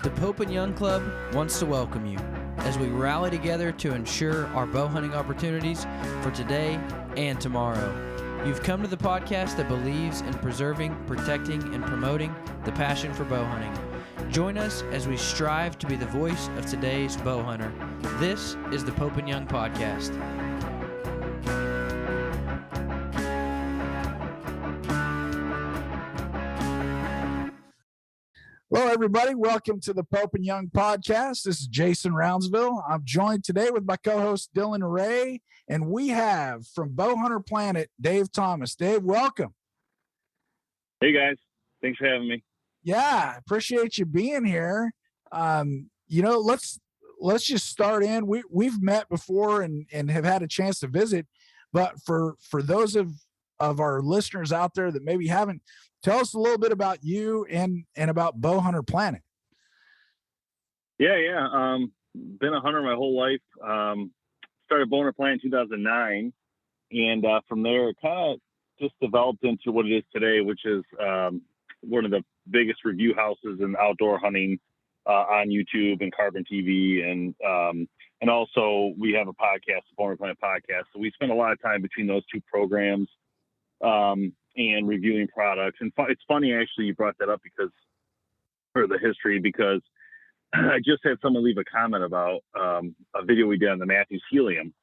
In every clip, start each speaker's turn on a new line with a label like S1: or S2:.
S1: The Pope and Young Club wants to welcome you as we rally together to ensure our bow hunting opportunities for today and tomorrow. You've come to the podcast that believes in preserving, protecting, and promoting the passion for bow hunting. Join us as we strive to be the voice of today's bow hunter. This is the Pope and Young Podcast.
S2: Hello, everybody. Welcome to the Pope and Young Podcast. This is Jason Roundsville. I'm joined today with my co-host Dylan Ray, and we have from Bowhunter Planet, Dave Thomas. Dave, welcome.
S3: Hey, guys. Thanks for having me.
S2: Yeah, appreciate you being here. Let's just start in. We've met before and have had a chance to visit, but for those of our listeners out there that maybe haven't, tell us a little bit about you and about Bowhunter Planet.
S3: Yeah. Been a hunter my whole life. Started Bowhunter Planet in 2009. And from there, it kind of just developed into what it is today, which is one of the biggest review houses in outdoor hunting on YouTube and Carbon TV. And also we have a podcast, the Bowhunter Planet podcast. So we spend a lot of time between those two programs. And reviewing products. And it's funny, actually, you brought that up for the history, because I just had someone leave a comment about a video we did on the Matthews Helium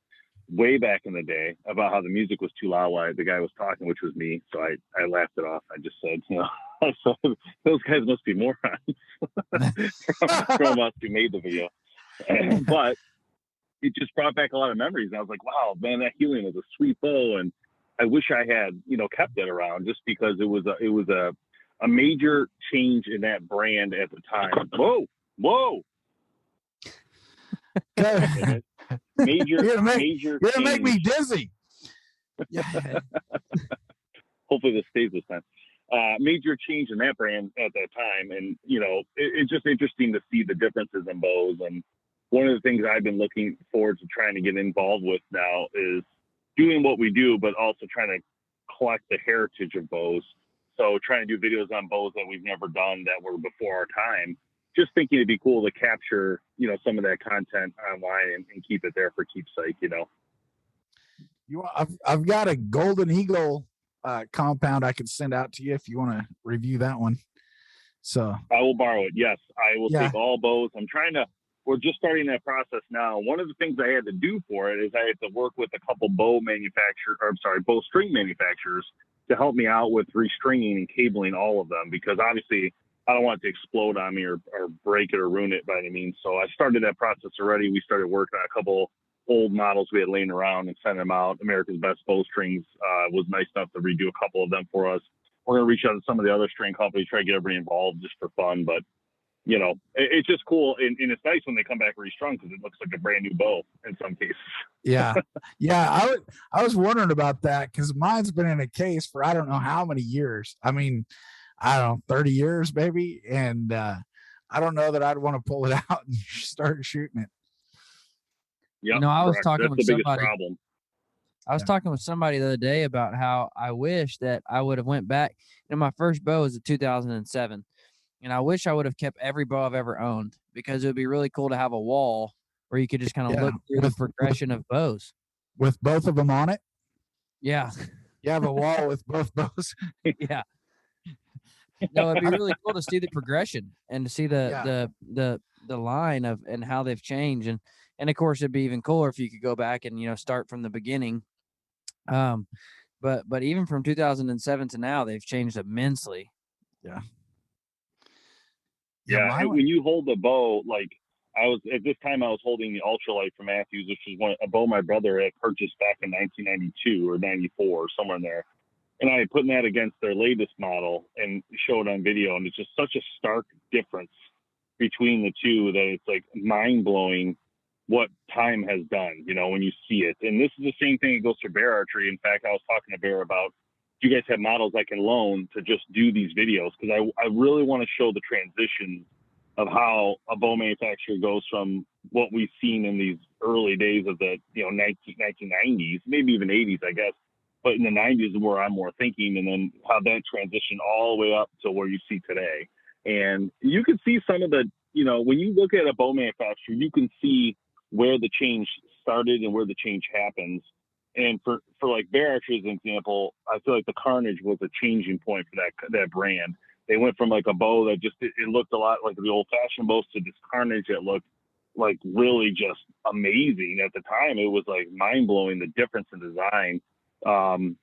S3: way back in the day about how the music was too loud while the guy was talking, which was me. So I laughed it off. I just said, those guys must be morons from us who made the video. But it just brought back a lot of memories. And I was like, wow, man, that Helium was a sweet bow. And I wish I had, kept it around, just because it was a major change in that brand at the time. Whoa.
S2: You're gonna make me dizzy.
S3: Yeah. Hopefully this stays this time. Major change in that brand at that time. And, it's just interesting to see the differences in bows. And one of the things I've been looking forward to trying to get involved with now is doing what we do, but also trying to collect the heritage of bows. So trying to do videos on bows that we've never done that were before our time. Just thinking it'd be cool to capture, some of that content online and keep it there for keepsake,
S2: I've got a Golden Eagle compound I could send out to you if you want to review that one. So
S3: I will borrow it. Yes, I will take all bows. We're just starting that process now. One of the things I had to do for it is I had to work with a couple bow string manufacturers to help me out with restringing and cabling all of them, because obviously I don't want it to explode on me or break it or ruin it by any means. So I started that process already. We started working on a couple old models we had laying around and sent them out. America's Best Bowstrings was nice enough to redo a couple of them for us. We're going to reach out to some of the other string companies, try to get everybody involved just for fun. But it's just cool. And it's nice when they come back restrung, because it looks like a brand new bow in some cases.
S2: Yeah. I was wondering about that, because mine's been in a case for I don't know how many years. I mean, I don't know, 30 years maybe. And I don't know that I'd want to pull it out and start shooting it.
S3: Yeah.
S1: I was talking with somebody. I was
S2: Yeah.
S1: talking with somebody the other day about how I wish that I would have went back. My first bow was a 2007. And I wish I would have kept every bow I've ever owned, because it would be really cool to have a wall where you could just kind of look through the progression of bows.
S2: With both of them on it?
S1: Yeah.
S2: You have a wall with both bows?
S1: Yeah. No, it'd be really cool to see the progression and to see the line of and how they've changed. And of course, it'd be even cooler if you could go back and, start from the beginning. But even from 2007 to now, they've changed immensely.
S2: Yeah.
S3: Yeah, when you hold the bow, like I was holding the Ultralight from Matthews, which is a bow my brother had purchased back in 1992 or 94, somewhere in there. And I had put that against their latest model and showed on video, and it's just such a stark difference between the two that it's like mind blowing what time has done, when you see it. And this is the same thing that goes for bear archery. In fact, I was talking to Bear about, do you guys have models I can loan to just do these videos? Because I really want to show the transition of how a bow manufacturer goes from what we've seen in these early days of the 1990s, maybe even 80s, I guess, but in the 90s is where I'm more thinking, and then how that transitioned all the way up to where you see today. And you can see some of the when you look at a bow manufacturer, you can see where the change started and where the change happens. And for like Bear Archery as an example, I feel like the Carnage was a changing point for that brand. They went from like a bow that just, it looked a lot like the old fashioned bows to this Carnage that looked like really just amazing. At the time, it was like mind blowing, the difference in design. And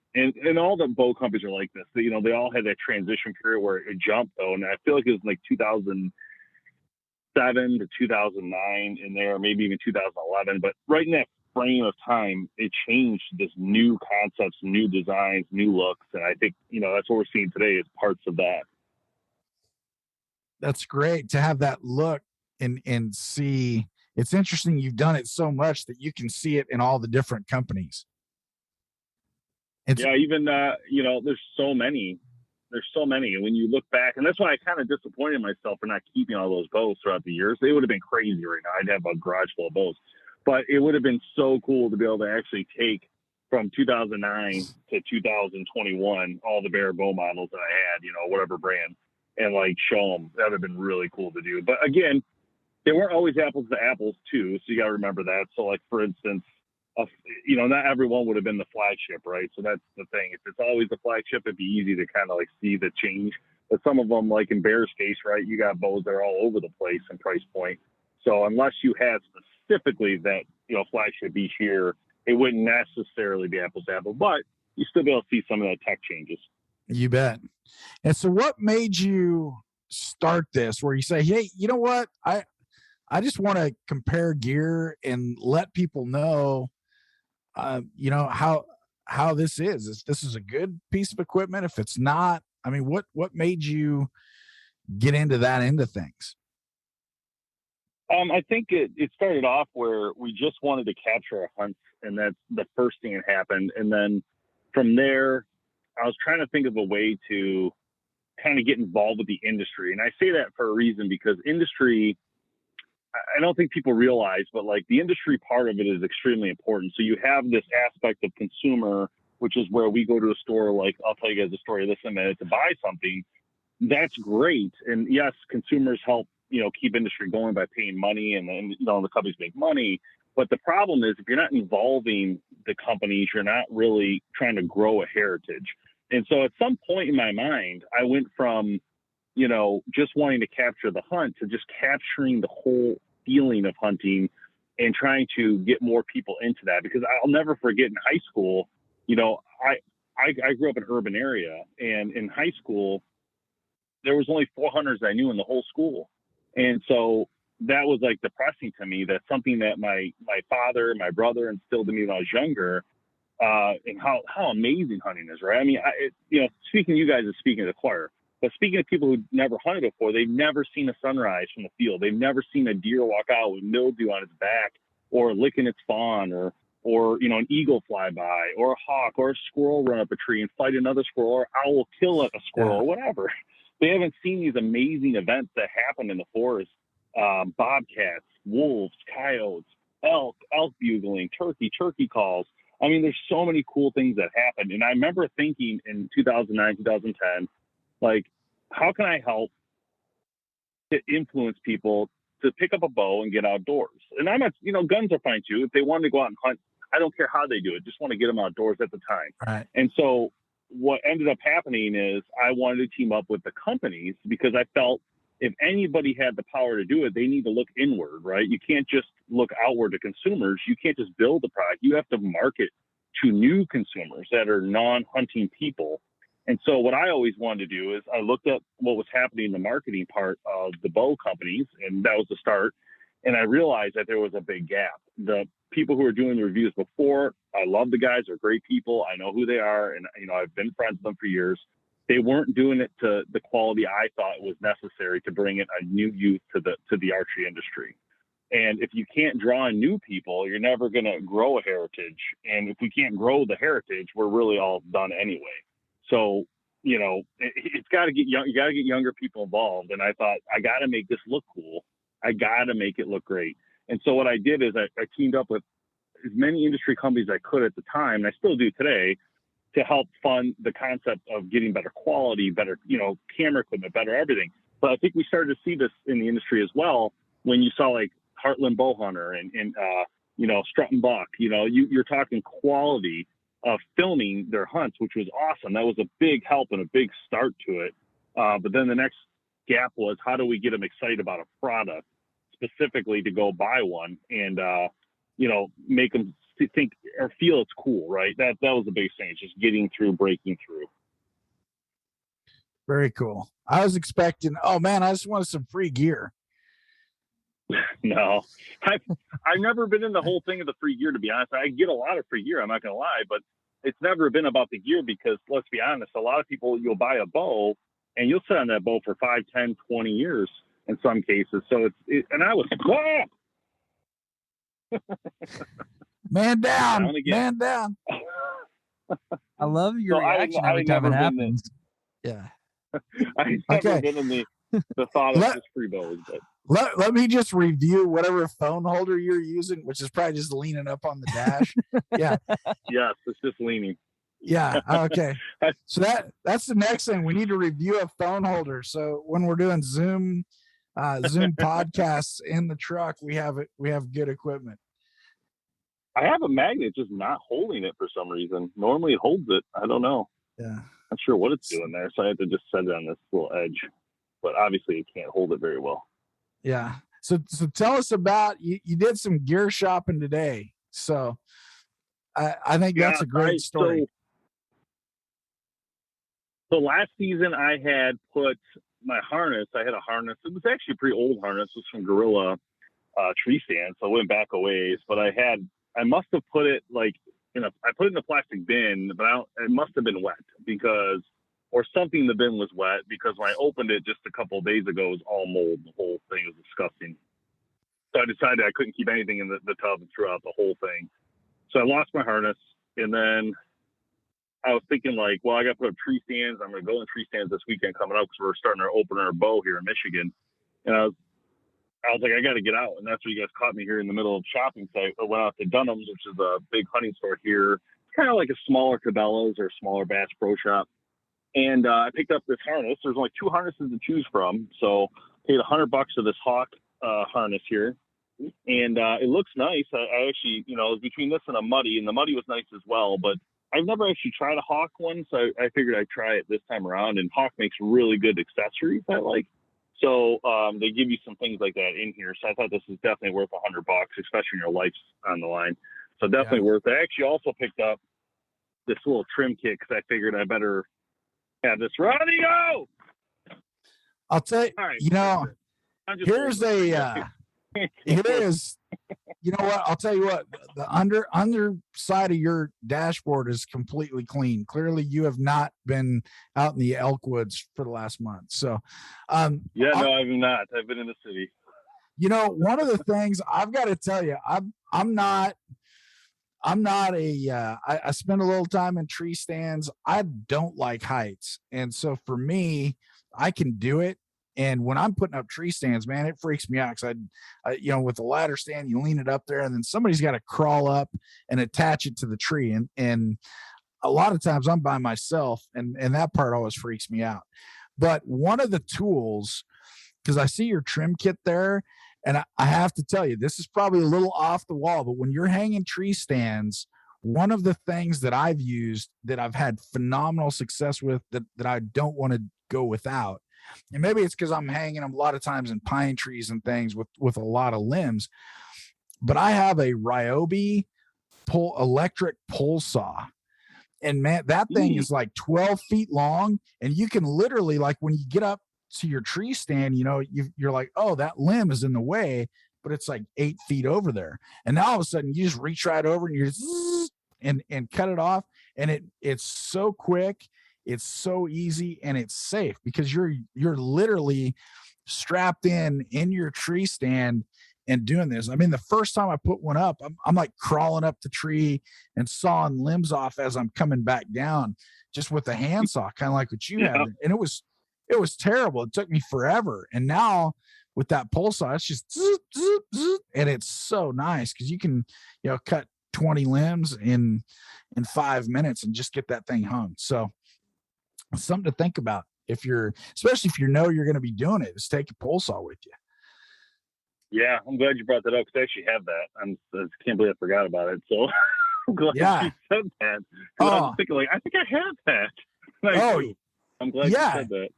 S3: all the bow companies are like this. They all had that transition period where it jumped though. And I feel like it was like 2007 to 2009 in there, maybe even 2011. But right in that frame of time, it changed this new concepts, new designs, new looks. And I think, that's what we're seeing today is parts of that.
S2: That's great to have that look and see. It's interesting. You've done it so much that you can see it in all the different companies.
S3: Even, there's so many. And when you look back, and that's why I kind of disappointed myself for not keeping all those bows throughout the years. They would have been crazy right now. I'd have a garage full of bows. But it would have been so cool to be able to actually take from 2009 to 2021 all the Bear bow models that I had, whatever brand, and like show them. That would have been really cool to do. But again, they weren't always apples to apples too. So you got to remember that. So like, for instance, not everyone would have been the flagship, right? So that's the thing. If it's always the flagship, it'd be easy to kind of like see the change. But some of them, like in Bear's case, right, you got bows that are all over the place in price point. So unless you had specifically that, flagship each year, it wouldn't necessarily be apples to apples, but you still be able to see some of that tech changes.
S2: You bet. And so what made you start this where you say, hey, you know what? I just want to compare gear and let people know, how this is. If this is a good piece of equipment, if it's not, I mean, what made you get into that end of things?
S3: I think it started off where we just wanted to capture a hunt, and that's the first thing that happened. And then from there, I was trying to think of a way to kind of get involved with the industry. And I say that for a reason, because industry, I don't think people realize, but like the industry part of it is extremely important. So you have this aspect of consumer, which is where we go to a store, like I'll tell you guys a story of this in a minute, to buy something. That's great. And yes, consumers help, keep industry going by paying money, and then, the companies make money. But the problem is, if you're not involving the companies, you're not really trying to grow a heritage. And so at some point in my mind, I went from, just wanting to capture the hunt to just capturing the whole feeling of hunting and trying to get more people into that. Because I'll never forget in high school, I grew up in an urban area, and in high school, there was only 4 hunters I knew in the whole school. And so that was like depressing to me. That's something that my father, my brother instilled in me when I was younger, and how amazing hunting is, right? I mean, speaking to you guys is speaking to the choir, but speaking of people who never hunted before, they've never seen a sunrise from the field. They've never seen a deer walk out with mildew on its back, or licking its fawn, or an eagle fly by, or a hawk, or a squirrel run up a tree and fight another squirrel, or owl kill a squirrel, or whatever. They haven't seen these amazing events that happen in the forest. Bobcats, wolves, coyotes, elk bugling, turkey calls. I mean, there's so many cool things that happen. And I remember thinking in 2009, 2010, like, how can I help to influence people to pick up a bow and get outdoors? And I'm not, guns are fine too. If they want to go out and hunt, I don't care how they do it. Just want to get them outdoors at the time.
S2: Right.
S3: And so what ended up happening is I wanted to team up with the companies, because I felt if anybody had the power to do it, they need to look inward, right? You can't just look outward to consumers. You can't just build a product. You have to market to new consumers that are non-hunting people. And so what I always wanted to do is I looked at what was happening in the marketing part of the bow companies, and that was the start. And I realized that there was a big gap. The people who were doing the reviews before, I love the guys. They're great people. I know who they are. And, I've been friends with them for years. They weren't doing it to the quality I thought was necessary to bring in a new youth to the archery industry. And if you can't draw in new people, you're never going to grow a heritage. And if we can't grow the heritage, we're really all done anyway. So, it's got to get young. You got to get younger people involved. And I thought, I got to make this look cool. I got to make it look great. And so what I did is I teamed up with as many industry companies I could at the time, and I still do today, to help fund the concept of getting better quality, better, camera equipment, better everything. But I think we started to see this in the industry as well when you saw like Heartland Bowhunter and Strut and Buck. You're talking quality of filming their hunts, which was awesome. That was a big help and a big start to it. But then the next gap was, how do we get them excited about a product specifically to go buy one and, make them think or feel it's cool, right? That was the biggest thing. It's just breaking through.
S2: Very cool. I was expecting, oh man, I just wanted some free gear.
S3: No, I've never been in the whole thing of the free gear, to be honest. I get a lot of free gear, I'm not going to lie, but it's never been about the gear because, let's be honest, a lot of people, you'll buy a bow and you'll sit on that bow for 5, 10, 20 years in some cases. So and I was,
S2: man down.
S1: I love your reaction every time it happens. Yeah.
S3: I've never been in the thought of just free bows, but.
S2: Let me just review whatever phone holder you're using, which is probably just leaning up on the dash. Yeah.
S3: Yes, it's just leaning.
S2: Yeah. Okay. So that's the next thing. We need to review a phone holder. So when we're doing Zoom podcasts in the truck, we have good equipment.
S3: I have a magnet just not holding it for some reason. Normally it holds it. I don't know.
S2: Yeah.
S3: Not sure what it's doing there. So I had to just set it on this little edge, but obviously it can't hold it very well.
S2: Yeah. So tell us about, you did some gear shopping today. So I think that's a great story.
S3: So last season I had put my harness, I had a harness. It was actually a pretty old harness. It was from Gorilla Tree Stand. So I went back a ways, but I must have put it I put it in a plastic bin, but it must have been wet or something in the bin was wet because when I opened it just a couple of days ago, it was all mold. The whole thing was disgusting. So I decided I couldn't keep anything in the tub and threw out the whole thing. So I lost my harness. And then I was thinking I got to put up tree stands. I'm going to go in tree stands this weekend coming up because we're starting to open our bow here in Michigan. And I was like, I got to get out. And that's where you guys caught me here in the middle of shopping. So I went out to Dunham's, which is a big hunting store here. It's kind of like a smaller Cabela's or smaller Bass Pro Shop. And I picked up this harness. There's only 2 harnesses to choose from. So paid $100 for this Hawk harness here. And it looks nice. I actually, it was between this and a Muddy, and the Muddy was nice as well. But I've never actually tried a Hawk one, so I figured I'd try it this time around. And Hawk makes really good accessories I like. So they give you some things like that in here. So I thought this is definitely worth $100, especially when your life's on the line. So definitely worth it. I actually also picked up this little trim kit because I figured I better have this ready to go.
S2: I'll tell you,
S3: right.
S2: Here's you know what? I'll tell you what, the underside of your dashboard is completely clean. Clearly you have not been out in the elk woods for the last month. So,
S3: no, I've not. I've been in the city.
S2: One of the things I've got to tell you, I spend a little time in tree stands. I don't like heights. And so for me, I can do it. And when I'm putting up tree stands, man, it freaks me out. Cause with the ladder stand, you lean it up there and then somebody's got to crawl up and attach it to the tree. And a lot of times I'm by myself and that part always freaks me out. But one of the tools, cause I see your trim kit there, and I have to tell you, this is probably a little off the wall, but when you're hanging tree stands, one of the things that I've used that I've had phenomenal success with that I don't want to go without, and maybe it's because I'm hanging them a lot of times in pine trees and things with a lot of limbs, but I have a Ryobi electric pole saw. And man, that thing is like 12 feet long, and you can literally, like when you get up to your tree stand, you're like, oh, that limb is in the way, but it's like 8 feet over there. And now all of a sudden you just reach right over and you just and cut it off. And it's so quick, it's so easy, and it's safe because you're literally strapped in your tree stand and doing this. I mean, the first time I put one up, I'm like crawling up the tree and sawing limbs off as I'm coming back down, just with a handsaw, kind of like what you had. And it was terrible. It took me forever. And now with that pole saw, it's just zoop, zoop, zoop, and it's so nice because you can, cut 20 limbs in 5 minutes and just get that thing hung. So something to think about. especially if you know you're going to be doing it, is take a pole saw with you.
S3: Yeah, I'm glad you brought that up because I actually have that. I can't believe I forgot about it. So I'm glad you said that. I was thinking, like, I think I have that. I'm glad you said that.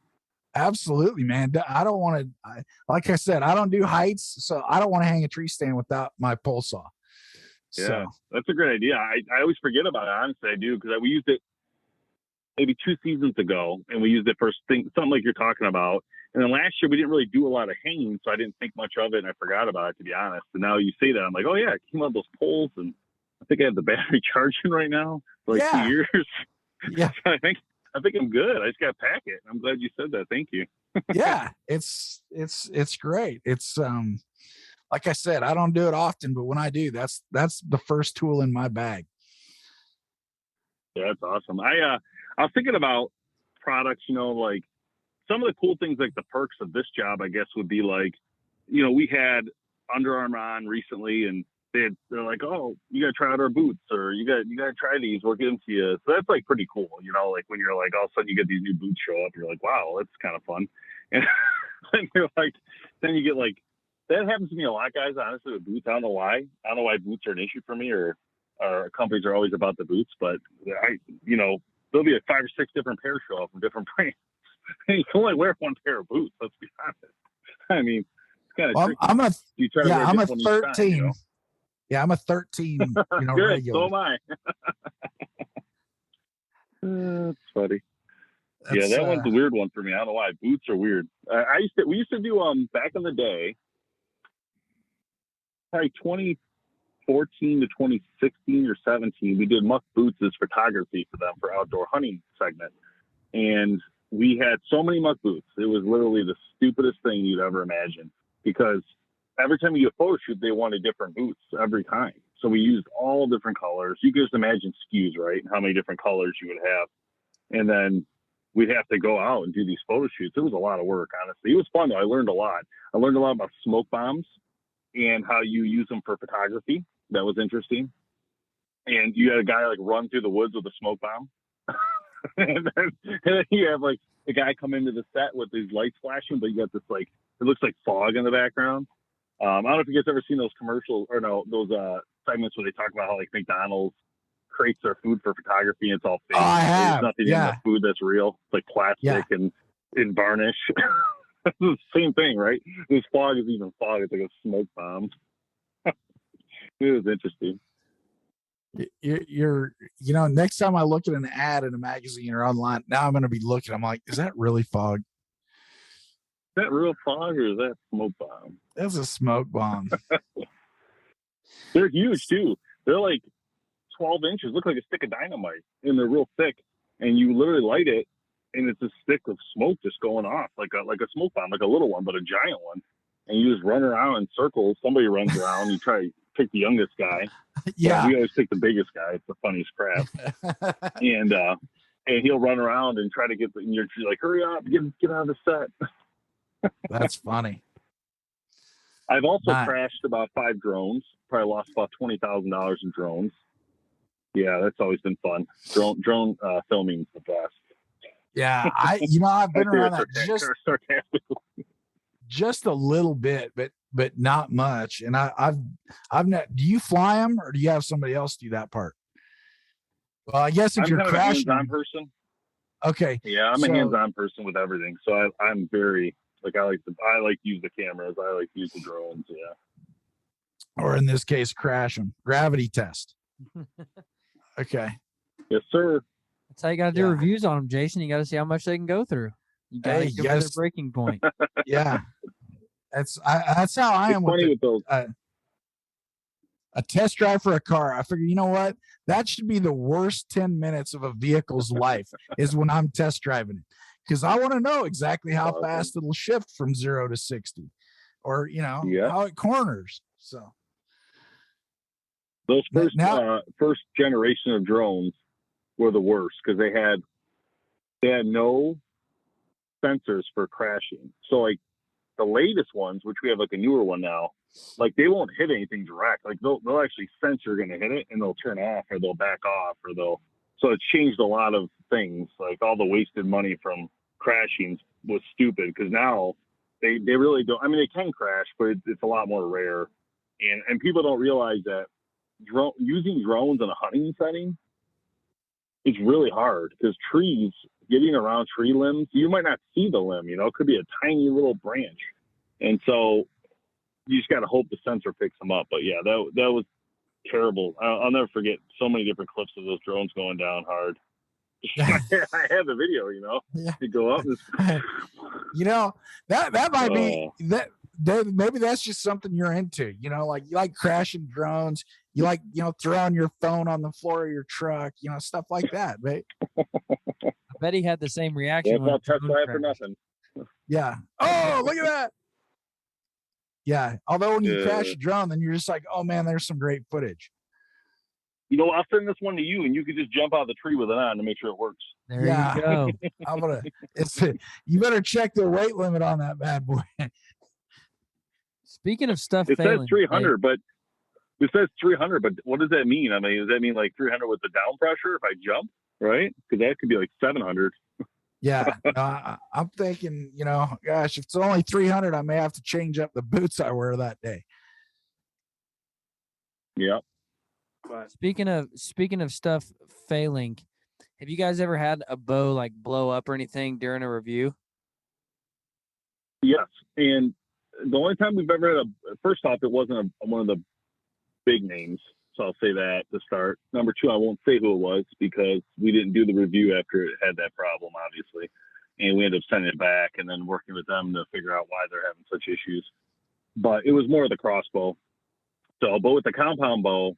S2: Absolutely, man. I don't want to, like I said, I don't do heights, so I don't want to hang a tree stand without my pole saw.
S3: Yeah,
S2: so.
S3: That's a great idea. I always forget about it. Honestly, I do, because we used it maybe 2 seasons ago, and we used it for something like you're talking about. And then last year we didn't really do a lot of hanging, so I didn't think much of it, and I forgot about it, to be honest. And now you say that, I'm like, oh yeah, I came on those poles, and I think I have the battery charging right now for like 2 years.
S2: Yeah,
S3: so I think I'm good. I just got to pack it. I'm glad you said that. Thank you.
S2: Yeah, it's great. It's like I said, I don't do it often, but when I do, that's the first tool in my bag.
S3: Yeah, that's awesome. I was thinking about products, like some of the cool things, like the perks of this job, I guess, would be like, we had Under Armour on recently, and they're like, oh, you got to try out our boots, or you got to try these, we'll get them to you. So that's like pretty cool, like when you're like, all of a sudden you get these new boots show up, you're like, wow, that's kind of fun. And then you're like, then you get like, that happens to me a lot, guys, honestly, with boots. I don't know why boots are an issue for me, or companies are always about the boots, but there'll be 5 or 6 different pairs show up from different brands. You can only wear one pair of boots, let's be honest. I mean, it's kind of tricky.
S2: I'm a 13.
S3: Time,
S2: Yeah, I'm a 13,
S3: Good,
S2: regular.
S3: So am I. That's funny. That one's a weird one for me. I don't know why. Boots are weird. We used to do back in the day, probably 2014 to 2016 or 17, we did Muck Boots as photography for them for outdoor hunting segment. And we had so many Muck Boots. It was literally the stupidest thing you'd ever imagine, because every time you do a photo shoot, they wanted different boots every time. So we used all different colors. You can just imagine SKUs, right? How many different colors you would have. And then we'd have to go out and do these photo shoots. It was a lot of work, honestly. It was fun, though. I learned a lot. I learned a lot about smoke bombs and how you use them for photography. That was interesting. And you had a guy like run through the woods with a smoke bomb. and then you have like a guy come into the set with these lights flashing, but you got this like, it looks like fog in the background. I don't know if you guys ever seen those commercials or no, those segments where they talk about how like McDonald's creates their food for photography and it's all fake.
S2: Oh, I have.
S3: There's nothing in the food that's real. It's like plastic and varnish. It's the same thing, right? This fog is even fog. It's like a smoke bomb. It was interesting.
S2: You're next time I look at an ad in a magazine or online, now I'm going to be looking, I'm like, is that really fog?
S3: Is that real fog or is that smoke bomb?
S2: That's a smoke bomb.
S3: They're huge too. They're like 12 inches, look like a stick of dynamite, and they're real thick, and you literally light it and it's a stick of smoke just going off like a smoke bomb, like a little one, but a giant one. And you just run around in circles. Somebody runs around. You try to pick the youngest guy.
S2: Yeah.
S3: We always pick the biggest guy. It's the funniest crap. and he'll run around and try to get and you're like, hurry up, get out of the set.
S2: That's funny.
S3: I've also crashed about 5 drones. Probably lost about $20,000 in drones. Yeah, that's always been fun. Drone filming is the best.
S2: Yeah, I've been around that just a little bit, but not much. And I've not. Do you fly them, or do you have somebody else do that part? Well, I guess if you're crashing,
S3: a hands-on person.
S2: Okay.
S3: Yeah, I'm a hands-on person with everything. So I'm very like I like to use the cameras. I like to use the drones. Yeah.
S2: Or in this case, crash them. Gravity test. Okay.
S3: Yes, sir.
S1: That's how you got to do reviews on them, Jason. You got to see how much they can go through. You got to get their breaking point.
S2: Yeah. That's how I am with those. A test drive for a car. I figure, you know what? That should be the worst 10 minutes of a vehicle's life is when I'm test driving it. Because I want to know exactly how fast it'll shift from 0 to 60 or, how it corners. So
S3: those first generation of drones were the worst because they had no sensors for crashing. So like the latest ones, which we have like a newer one now, like they won't hit anything direct. Like they'll actually sense you're going to hit it and they'll turn off or they'll back off so it's changed a lot of things, like all the wasted money from crashing was stupid, because now they really don't. I mean, they can crash, but it's a lot more rare, and people don't realize that using drones in a hunting setting is really hard, because trees, getting around tree limbs, you might not see the limb. It could be a tiny little branch, and so you just got to hope the sensor picks them up. But yeah, that was terrible. I'll never forget so many different clips of those drones going down hard. I have the video,
S2: Yeah.
S3: You go up.
S2: That might be that. Maybe that's just something you're into. Like you like crashing drones. You like throwing your phone on the floor of your truck. Stuff like that, right?
S1: I bet he had the same reaction.
S3: That's not Tesla for nothing.
S2: Yeah. Oh, look at that. Yeah. Although when you crash a drone, then you're just like, oh man, there's some great footage.
S3: I'll send this one to you, and you could just jump out of the tree with it on to make sure it works.
S1: There you go.
S2: You better check the weight limit on that bad boy.
S1: Speaking of stuff,
S3: it says 300, but what does that mean? I mean, does that mean like 300 with the down pressure if I jump, right? Because that could be like 700.
S2: Yeah, I'm thinking, gosh, if it's only 300, I may have to change up the boots I wear that day.
S3: Yeah.
S2: But
S1: speaking of stuff failing, have you guys ever had a bow like blow up or anything during a review?
S3: Yes, and the only time we've ever had first off, it wasn't one of the big names, so I'll say that to start. Number two, I won't say who it was, because we didn't do the review after it had that problem, obviously, and we ended up sending it back and then working with them to figure out why they're having such issues. But it was more of the crossbow. So, but with the compound bow,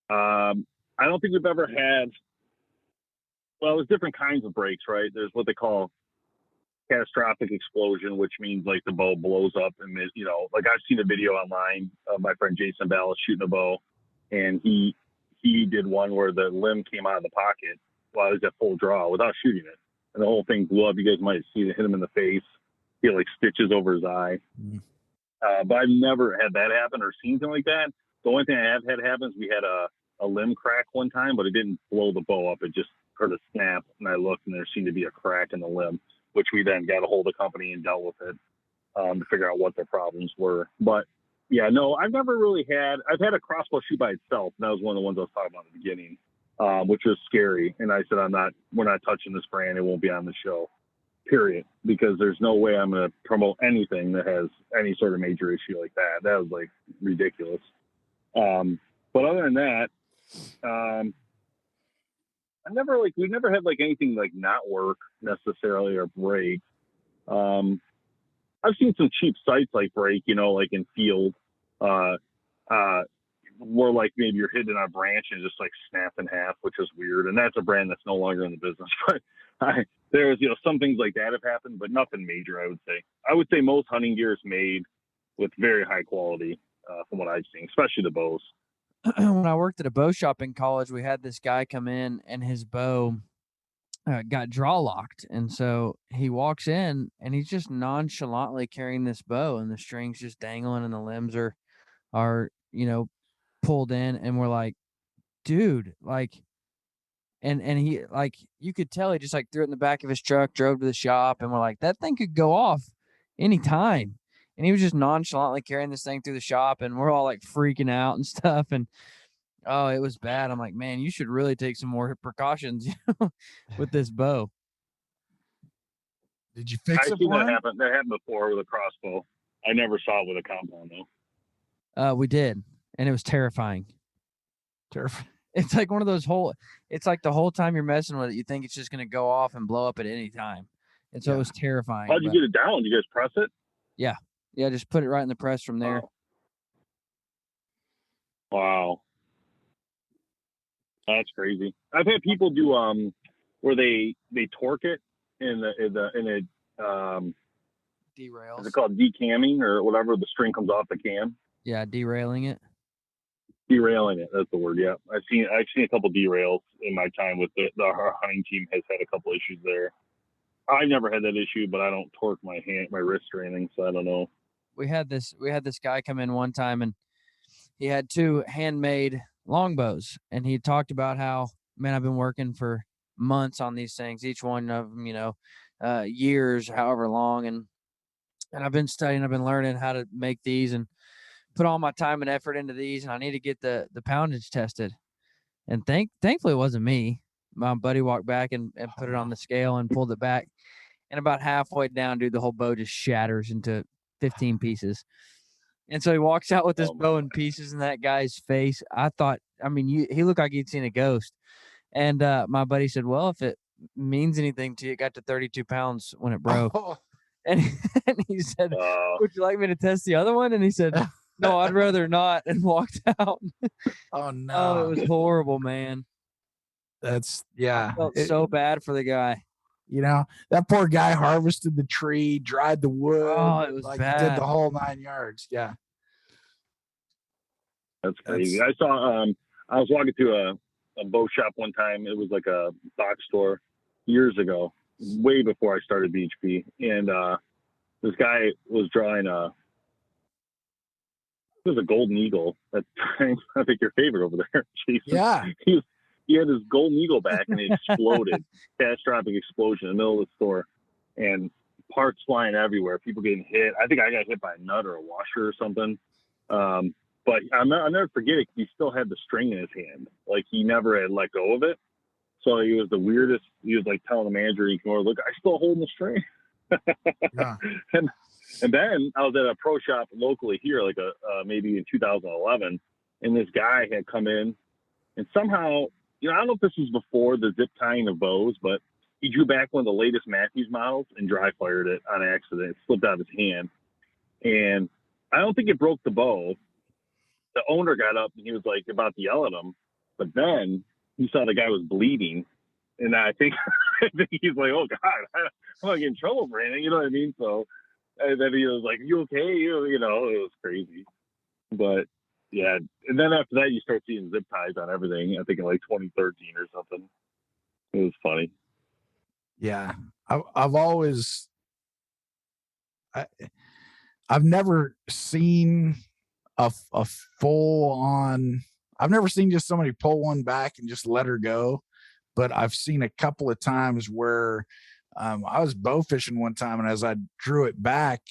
S3: I don't think we've ever had. Well, there's different kinds of breaks, right? There's what they call catastrophic explosion, which means like the bow blows up, and like I've seen a video online of my friend Jason Ballas shooting a bow, and he did one where the limb came out of the pocket while he was at full draw without shooting it, and the whole thing blew up. You guys might see it hit him in the face. He had like stitches over his eye. But I've never had that happen or seen anything like that. The only thing I have had happen is we had a limb crack one time, but it didn't blow the bow up. It just heard a snap, and I looked, and there seemed to be a crack in the limb, which we then got a hold of the company and dealt with it to figure out what their problems were. But yeah, no, I've never really I've had a crossbow shoot by itself. And that was one of the ones I was talking about at the beginning, which was scary. And I said, we're not touching this brand. It won't be on the show, period. Because there's no way I'm going to promote anything that has any sort of major issue like that. That was like ridiculous. But other than that, we've never had like anything like not work necessarily or break. I've seen some cheap sites like break, like in field, where like maybe you're hitting on a branch and just like snap in half, which is weird. And that's a brand that's no longer in the business. But there's, some things like that have happened, but nothing major, I would say. I would say most hunting gear is made with very high quality, from what I've seen, especially the bows.
S1: When I worked at a bow shop in college, we had this guy come in, and his bow got draw locked. And so he walks in, and he's just nonchalantly carrying this bow, and the string's just dangling, and the limbs are pulled in. And we're like, dude, like, and he, like, you could tell he just like threw it in the back of his truck, drove to the shop, and we're like, that thing could go off anytime. And he was just nonchalantly carrying this thing through the shop, and we're all like freaking out and stuff. And oh, it was bad. I'm like, man, you should really take some more precautions with this bow.
S2: Did you fix it?
S3: I've seen that happen. That happened before with a crossbow. I never saw it with a compound though.
S1: We did, and it was terrifying. It's like one of those it's like the whole time you're messing with it, you think it's just going to go off and blow up at any time. And so it was terrifying.
S3: How'd you get it down? Did you guys press it?
S1: Yeah. Yeah, just put it right in the press from there.
S3: Wow. That's crazy. I've had people do where they torque it in a
S1: derails.
S3: Is it called decamming or whatever? The string comes off the cam.
S1: Yeah, derailing it.
S3: Derailing it. That's the word. Yeah, I've seen a couple derails in my time with our hunting team has had a couple issues there. I've never had that issue, but I don't torque my wrist or anything, so I don't know.
S1: We had this guy come in one time, and he had 2 handmade longbows, and he talked about how, man, I've been working for months on these things, each one of them, years, however long. And I've been studying, I've been learning how to make these and put all my time and effort into these. And I need to get the poundage tested. And thankfully it wasn't me. My buddy walked back and put it on the scale and pulled it back. And about halfway down, dude, the whole bow just shatters into 15 pieces. And so he walks out with this bow in pieces in that guy's face. I thought, he looked like he'd seen a ghost. And my buddy said, well, if it means anything to you, it got to 32 pounds when it broke.
S2: Oh.
S1: And he said, would you like me to test the other one? And he said, no, I'd rather not, and walked out.
S2: Oh, no.
S1: Oh, it was horrible, man.
S2: That's, yeah.
S1: I felt so bad for the guy.
S2: That poor guy harvested the tree, dried the wood.
S1: Oh, it was bad.
S2: Did the whole 9 yards. Yeah.
S3: That's crazy. I saw, I was walking through a bow shop one time. It was like a box store years ago, way before I started BHP. And this guy was drawing it was a golden eagle. That's I think your favorite over there, Jason.
S2: Yeah.
S3: He had his golden eagle back and it exploded. Catastrophic explosion in the middle of the store. And parts flying everywhere, people getting hit. I think I got hit by a nut or a washer or something. But I'll never forget it. He still had the string in his hand. Like he never had let go of it. So he was the weirdest. He was like telling the manager, he came over, look, I still holding the string.
S2: Yeah.
S3: And then I was at a pro shop locally here, like maybe in 2011. And this guy had come in and somehow, I don't know if this was before the zip tying of bows, but he drew back one of the latest Matthews models and dry fired it on accident. It slipped out of his hand. And I don't think it broke the bow. The owner got up and he was like about to yell at him, but then he saw the guy was bleeding. And I think he's like, oh God, I'm not getting in trouble for anything. You know what I mean? So and then he was like, you okay? It was crazy. But yeah. And then after that, you start seeing zip ties on everything. I think in like 2013 or something. It was funny.
S2: Yeah. I've never seen a full on, I've never seen just somebody pull one back and just let her go. But I've seen a couple of times where I was bow fishing one time, and as I drew it back,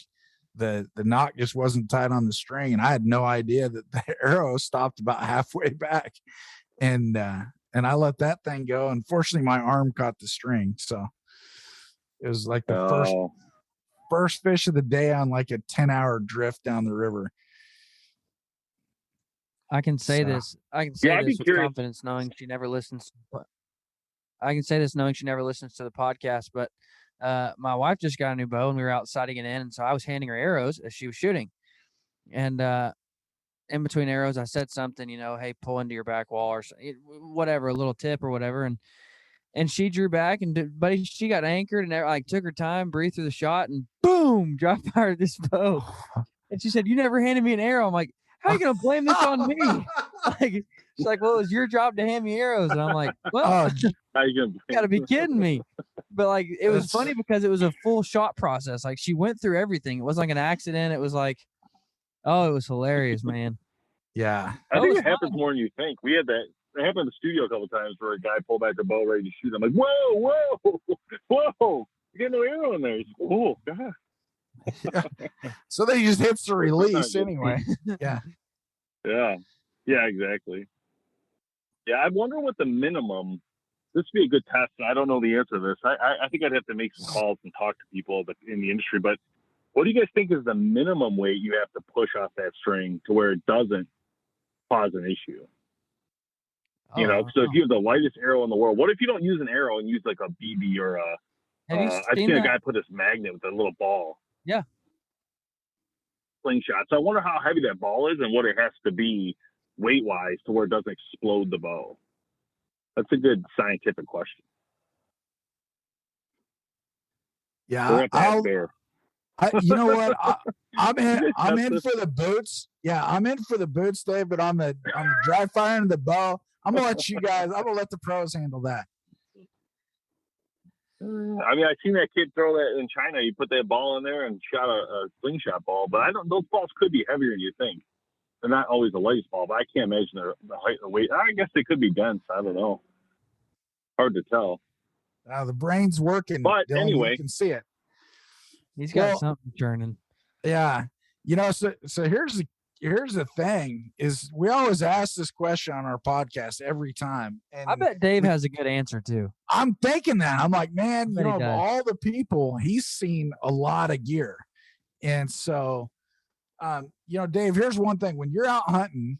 S2: the knot just wasn't tight on the string, and I had no idea that the arrow stopped about halfway back, and I let that thing go. Unfortunately, my arm caught the string, so it was like the first fish of the day on like a 10-hour drift down the river.
S1: I can say this with confidence, knowing she never listens. I can say this knowing she never listens to the podcast, but my wife just got a new bow and we were out sighting it in. And so I was handing her arrows as she was shooting. And in between arrows, I said something, hey, pull into your back wall or whatever, a little tip or whatever. And she drew back but she got anchored and took her time, breathed through the shot, and boom, dry fired this bow. And she said, you never handed me an arrow. I'm like, how are you going to blame this on me? She's like, well, it was your job to hand me arrows. And I'm like, well, you got to be kidding me. But it was funny because it was a full shot process. Like she went through everything. It wasn't like an accident. It was like, it was hilarious, man.
S2: Yeah.
S3: I think it happens more than you think. We had that. It happened in the studio a couple of times where a guy pulled back a bow ready to shoot. I'm like, whoa. You got no arrow in there. He's like, oh, God.
S2: Yeah. So they just hits the release anyway. Yeah.
S3: Yeah, exactly. Yeah, I wonder what the minimum. This would be a good test. I don't know the answer to this. I think I'd have to make some calls and talk to people in the industry. But what do you guys think is the minimum weight you have to push off that string to where it doesn't cause an issue? So if you have the lightest arrow in the world, what if you don't use an arrow and use like a BB or a? I've seen a guy put this magnet with a little ball.
S1: Yeah.
S3: Slingshot. So I wonder how heavy that ball is and what it has to be weight wise to where it doesn't explode the bow. That's a good scientific question.
S2: Yeah, you know what? I'm in for the boots. Yeah, I'm in for the boots, Dave. But on the dry firing the bow, I'm gonna let the pros handle that.
S3: I mean, I seen that kid throw that in China. He put that ball in there and shot a slingshot ball. But those balls could be heavier than you think. They're not always the lightest ball, but I can't imagine the height or weight. I guess they could be dense. I don't know. Hard to tell.
S2: The brain's working.
S3: But
S2: Dylan,
S3: anyway,
S2: you can see it.
S1: He's got something churning.
S2: Yeah. So here's the thing is we always ask this question on our podcast every time. And
S1: I bet Dave has a good answer too.
S2: I'm thinking that. I'm like, man, of
S1: does.
S2: all the people, he's seen a lot of gear. And so, Dave, here's one thing. When you're out hunting,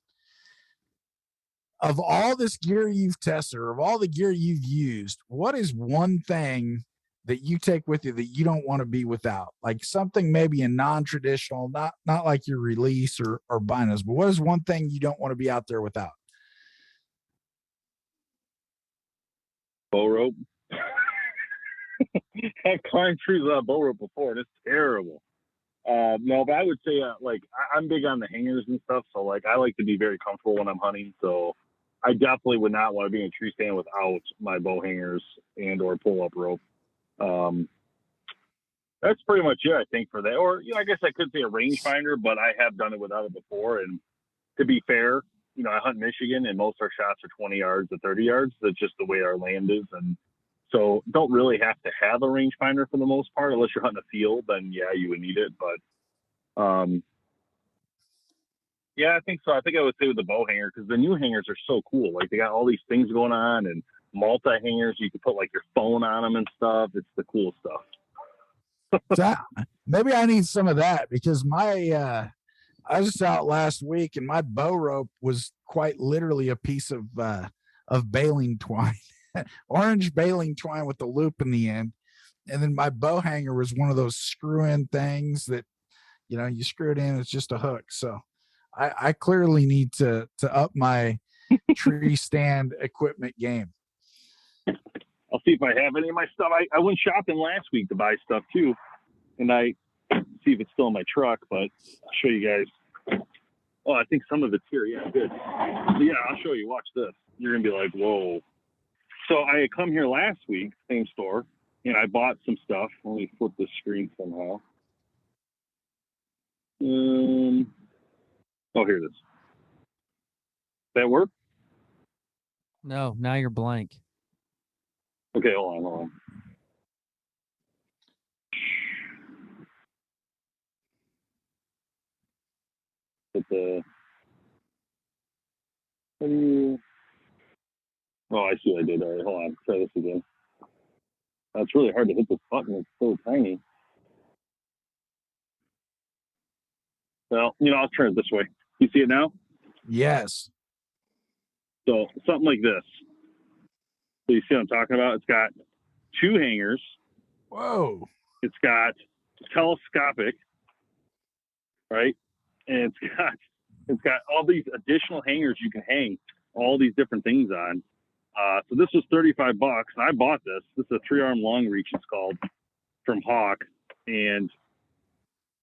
S2: of all this gear you've tested or of all the gear you've used, what is one thing that you take with you that you don't want to be without? Like something maybe a non-traditional, not like your release or binos, but what is one thing you don't want to be out there without?
S3: Bow rope. I've climbed trees without bow rope before, and it's terrible. No, but I would say I'm big on the hangers and stuff, so like I like to be very comfortable when I'm hunting. So I definitely would not want to be in a tree stand without my bow hangers and or pull up rope. That's pretty much it, I think, for that. Or I guess I could say a rangefinder, but I have done it without it before. And to be fair, I hunt Michigan, and most of our shots are 20 yards to 30 yards. That's just the way our land is, and so don't really have to have a rangefinder for the most part, unless you're hunting a field. Then yeah, you would need it. But yeah, I think so. I think I would say with the bow hanger, because the new hangers are so cool. Like they got all these things going on and multi hangers. You can put like your phone on them and stuff. It's the cool stuff.
S2: So maybe I need some of that because I was just out last week and my bow rope was quite literally a piece of baling twine, orange baling twine with the loop in the end. And then my bow hanger was one of those screw in things that, you screw it in, it's just a hook. So I clearly need to up my tree stand equipment game.
S3: I'll see if I have any of my stuff. I went shopping last week to buy stuff too, and I see if it's still in my truck, but I'll show you guys. Oh, I think some of it's here. Yeah, good. So yeah, I'll show you. Watch this. You're going to be like, whoa. So I had come here last week, same store, and I bought some stuff. Let me flip the screen somehow. Oh, here it is. That work?
S1: No, now you're blank.
S3: Okay, hold on. But oh, I see what I did. All right, hold on. Try this again. It's really hard to hit this button. It's so tiny. Well, I'll turn it this way. You see it now?
S2: Yes.
S3: So something like this. So you see what I'm talking about? It's got two hangers.
S2: Whoa.
S3: It's got telescopic, right? And it's got all these additional hangers you can hang all these different things on. So this was $35, and I bought this. This is a 3-arm long reach, it's called, from Hawk. And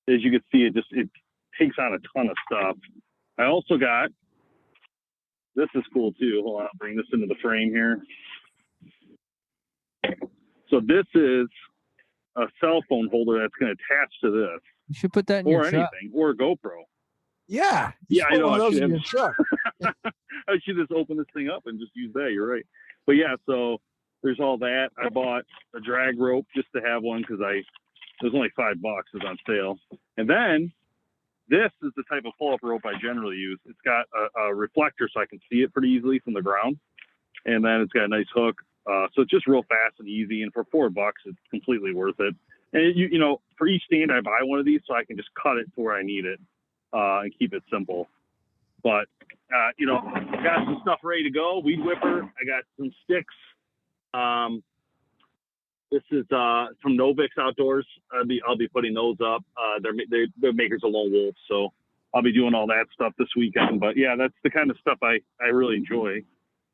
S3: as you can see, it takes on a ton of stuff. I also got, this is cool too. Hold on, I'll bring this into the frame here. So this is a cell phone holder that's going to attach to this.
S1: You should put that in
S3: or
S1: your
S3: anything,
S1: truck.
S3: or a GoPro.
S2: Yeah.
S3: Yeah, I know.
S2: Those in your truck.
S3: I should just open this thing up and just use that. You're right. But yeah, so there's all that. I bought a drag rope just to have one because it was only $5. It was on sale. And then this is the type of pull-up rope I generally use. It's got a reflector so I can see it pretty easily from the ground. And then it's got a nice hook. So it's just real fast and easy. And for $4, it's completely worth it. And for each stand, I buy one of these so I can just cut it to where I need it and keep it simple. But, I got some stuff ready to go. Weed whipper. I got some sticks. This is from Novix Outdoors. I'll be putting those up. They're makers of Lone Wolf, so I'll be doing all that stuff this weekend. But yeah, that's the kind of stuff I really enjoy,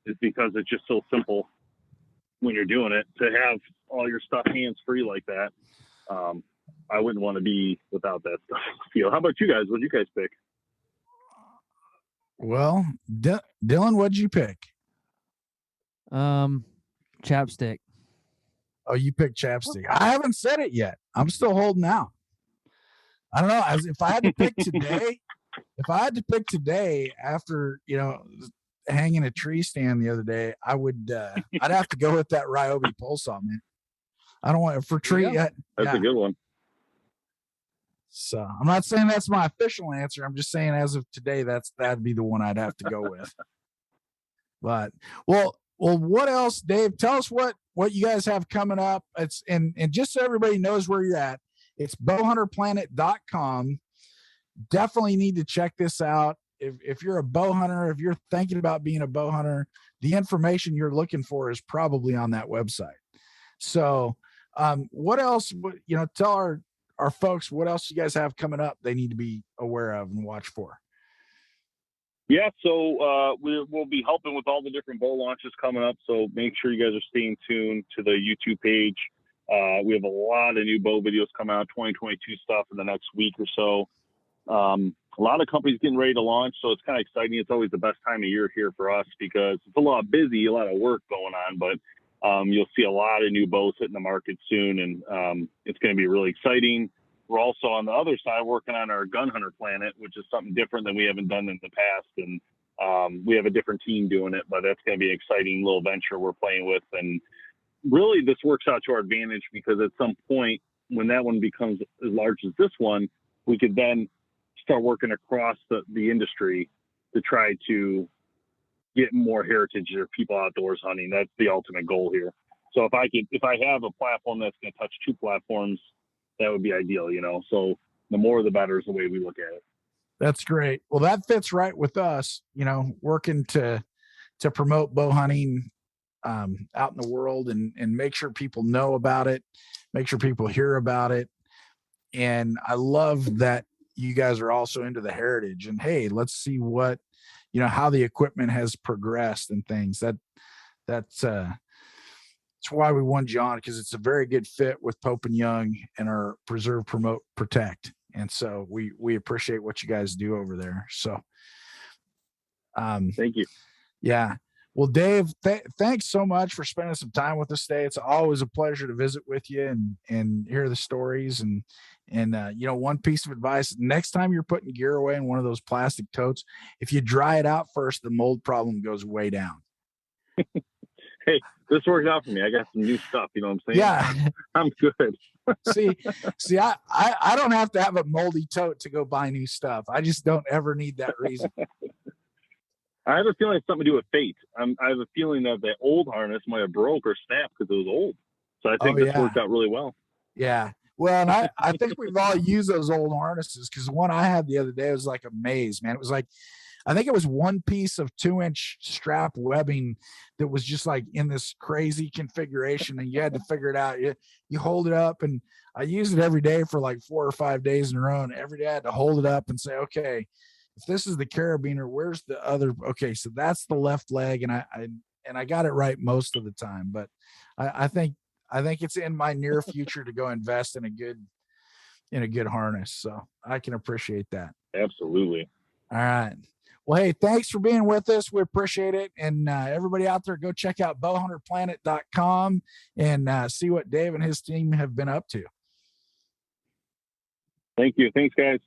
S3: is because it's just so simple when you're doing it to have all your stuff hands free like that. I wouldn't want to be without that stuff. How about you guys? What did you guys pick?
S2: Well, Dylan, what'd you pick?
S1: Chapstick.
S2: Oh, you picked chapstick. I haven't said it yet. I'm still holding out. I don't know. If I had to pick today after, hanging a tree stand the other day, I would I'd have to go with that Ryobi pole saw, man. I don't want for tree.
S3: Yeah, that's a good one.
S2: So I'm not saying that's my official answer. I'm just saying as of today, that'd be the one I'd have to go with. But well, what else, Dave? Tell us what you guys have coming up. It's and just so everybody knows where you're at, it's bowhunterplanet.com. Definitely need to check this out. If you're a bow hunter, if you're thinking about being a bow hunter, the information you're looking for is probably on that website. So what else, tell our folks what else you guys have coming up they need to be aware of and watch for.
S3: Yeah, so we'll be helping with all the different bow launches coming up, so make sure you guys are staying tuned to the YouTube page. We have a lot of new bow videos coming out, 2022 stuff in the next week or so. A lot of companies getting ready to launch, so it's kind of exciting. It's always the best time of year here for us because it's a lot of work going on, but you'll see a lot of new bows hitting the market soon, and it's going to be really exciting. We're also on the other side working on our Gunhunter Planet, which is something different than we haven't done in the past, and we have a different team doing it, but that's going to be an exciting little venture we're playing with. And really, this works out to our advantage because at some point, when that one becomes as large as this one, we could then start working across the industry to try to get more heritage or people outdoors hunting. That's the ultimate goal here. So if I have a platform that's going to touch two platforms, that would be ideal, so the more the better is the way we look at it.
S2: That's great. Well, that fits right with us, working to promote bow hunting out in the world and make sure people know about it, make sure people hear about it. And I love that you guys are also into the heritage and, hey, let's see what, how the equipment has progressed and things. That's why we won John, because it's a very good fit with Pope and Young and our preserve, promote, protect. And so we appreciate what you guys do over there. So
S3: thank you.
S2: Yeah. Well, Dave, thanks so much for spending some time with us today. It's always a pleasure to visit with you and hear the stories. And one piece of advice, next time you're putting gear away in one of those plastic totes, if you dry it out first, the mold problem goes way down.
S3: Hey, this worked out for me. I got some new stuff. You know what I'm saying?
S2: Yeah.
S3: I'm good.
S2: see, I don't have to have a moldy tote to go buy new stuff. I just don't ever need that reason.
S3: I have a feeling it's something to do with fate. I have a feeling that the old harness might have broke or snapped because it was old. So I think this worked out really well.
S2: Yeah. Well, and I think we've all used those old harnesses, because the one I had the other day was like a maze, man. It was like, I think it was one piece of 2-inch strap webbing that was just like in this crazy configuration, and you had to figure it out. You hold it up, and I used it every day for like 4 or 5 days in a row, and every day I had to hold it up and say, okay, if this is the carabiner, where's the other? Okay, so that's the left leg, and I got it right most of the time. But I think it's in my near future to go invest in a good harness. So I can appreciate that.
S3: Absolutely.
S2: All right. Well, hey, thanks for being with us. We appreciate it. And everybody out there, go check out bowhunterplanet.com and see what Dave and his team have been up to.
S3: Thank you. Thanks, guys.